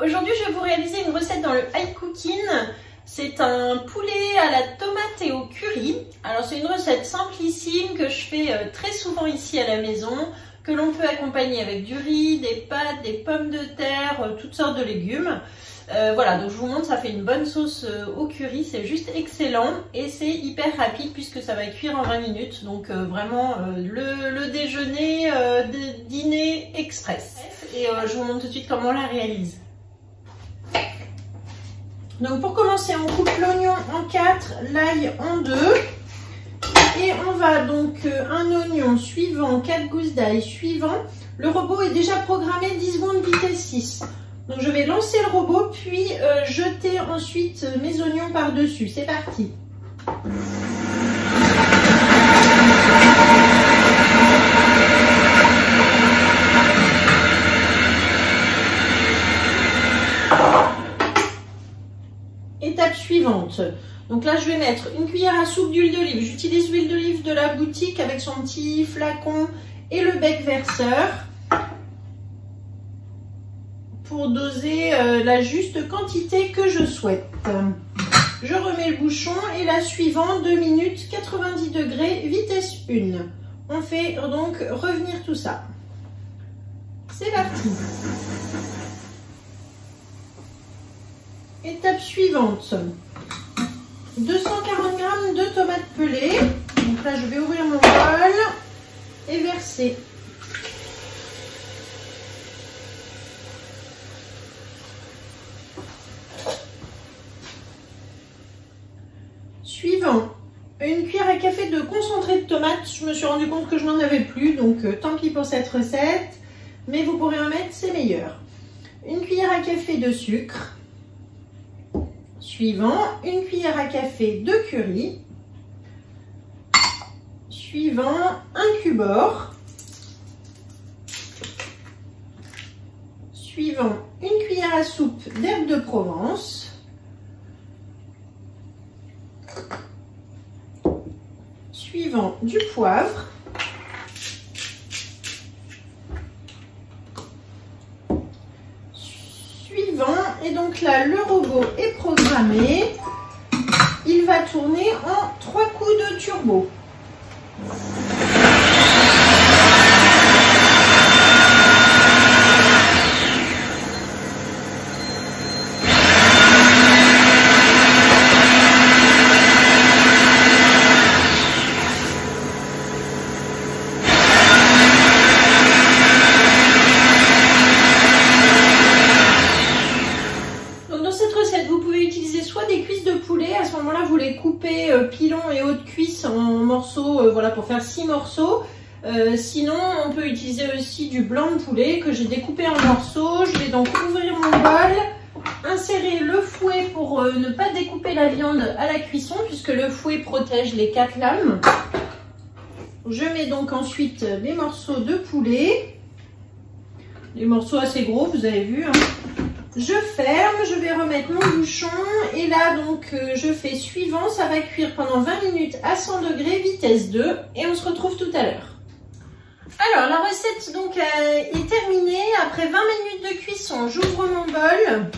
Aujourd'hui, je vais vous réaliser une recette dans le high cooking. C'est un poulet à la tomate et au curry. Alors c'est une recette simplissime que je fais très souvent ici à la maison, que l'on peut accompagner avec du riz, des pâtes, des pommes de terre, toutes sortes de légumes. Voilà, donc je vous montre, ça fait une bonne sauce au curry, c'est juste excellent et c'est hyper rapide puisque ça va cuire en 20 minutes. Donc vraiment le déjeuner, dîner express. Et je vous montre tout de suite comment on la réalise. Donc pour commencer, on coupe l'oignon en 4, l'ail en 2. Et on va donc un oignon suivant, 4 gousses d'ail suivant. Le robot est déjà programmé 10 secondes vitesse 6. Donc je vais lancer le robot puis jeter ensuite mes oignons par-dessus. C'est parti. Étape suivante. Donc là, je vais mettre une cuillère à soupe d'huile d'olive. J'utilise l'huile d'olive de la boutique avec son petit flacon et le bec verseur pour doser la juste quantité que je souhaite. Je remets le bouchon et la suivante, 2 minutes, 90 degrés, vitesse 1. On fait donc revenir tout ça. C'est parti. Étape suivante. 240 g de tomates pelées. Donc là, je vais ouvrir mon bol et verser. Suivant, une cuillère à café de concentré de tomate. Je me suis rendu compte que je n'en avais plus, donc tant pis pour cette recette. Mais vous pourrez en mettre, c'est meilleur. Une cuillère à café de sucre. Suivant, une cuillère à café de curry. Suivant, un cubord. Suivant, une cuillère à soupe d'herbes de Provence. Suivant, du poivre. Et donc là, le robot est programmé. Il va tourner en 3 coups de turbo. Soit des cuisses de poulet, à ce moment-là vous les coupez pilon et haute cuisse en morceaux, voilà, pour faire 6 morceaux. Sinon on peut utiliser aussi du blanc de poulet que j'ai découpé en morceaux. Je vais donc ouvrir mon bol, insérer le fouet pour ne pas découper la viande à la cuisson puisque le fouet protège les 4 lames. Je mets donc ensuite les morceaux de poulet, les morceaux assez gros, vous avez vu, hein. Je ferme, je vais remettre mon bouchon et là donc je fais suivant, ça va cuire pendant 20 minutes à 100 degrés, vitesse 2 et on se retrouve tout à l'heure. Alors la recette donc est terminée, après 20 minutes de cuisson, j'ouvre mon bol,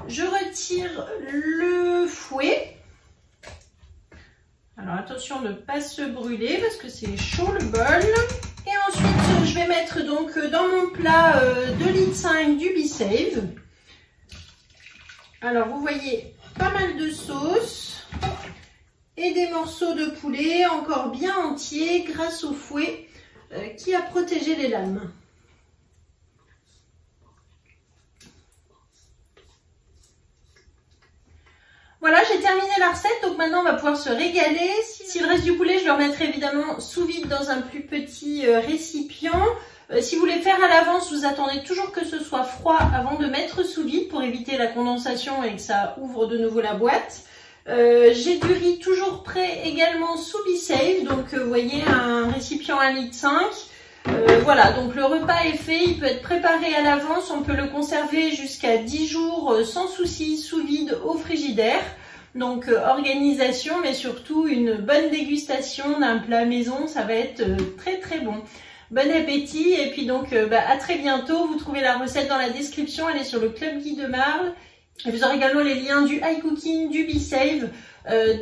je retire le fouet. Alors attention de ne pas se brûler parce que c'est chaud le bol. Et ensuite, je vais mettre donc dans mon plat 2,5 litres du B-Save. Alors, vous voyez pas mal de sauce et des morceaux de poulet encore bien entiers grâce au fouet qui a protégé les lames. Voilà, j'ai terminé la recette, donc maintenant on va pouvoir se régaler. S'il reste du poulet, je le remettrai évidemment sous vide dans un plus petit récipient. Si vous voulez faire à l'avance, vous attendez toujours que ce soit froid avant de mettre sous vide pour éviter la condensation et que ça ouvre de nouveau la boîte. J'ai du riz toujours prêt également sous B-Save, donc vous voyez un récipient 1,5 litre. Voilà, donc le repas est fait, il peut être préparé à l'avance, on peut le conserver jusqu'à 10 jours sans souci sous vide au frigidaire. Donc organisation, mais surtout une bonne dégustation d'un plat maison, ça va être très très bon. Bon appétit et puis donc à très bientôt. Vous trouvez la recette dans la description, elle est sur le Club Guy de Marle. Et vous aurez également les liens du iCooking, du BeSave,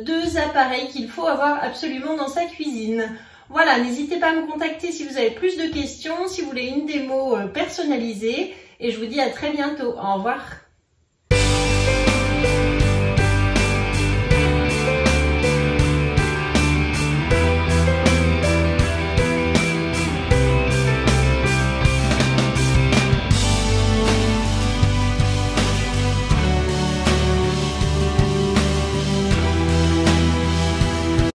deux appareils qu'il faut avoir absolument dans sa cuisine. Voilà, n'hésitez pas à me contacter si vous avez plus de questions, si vous voulez une démo personnalisée. Et je vous dis à très bientôt. Au revoir.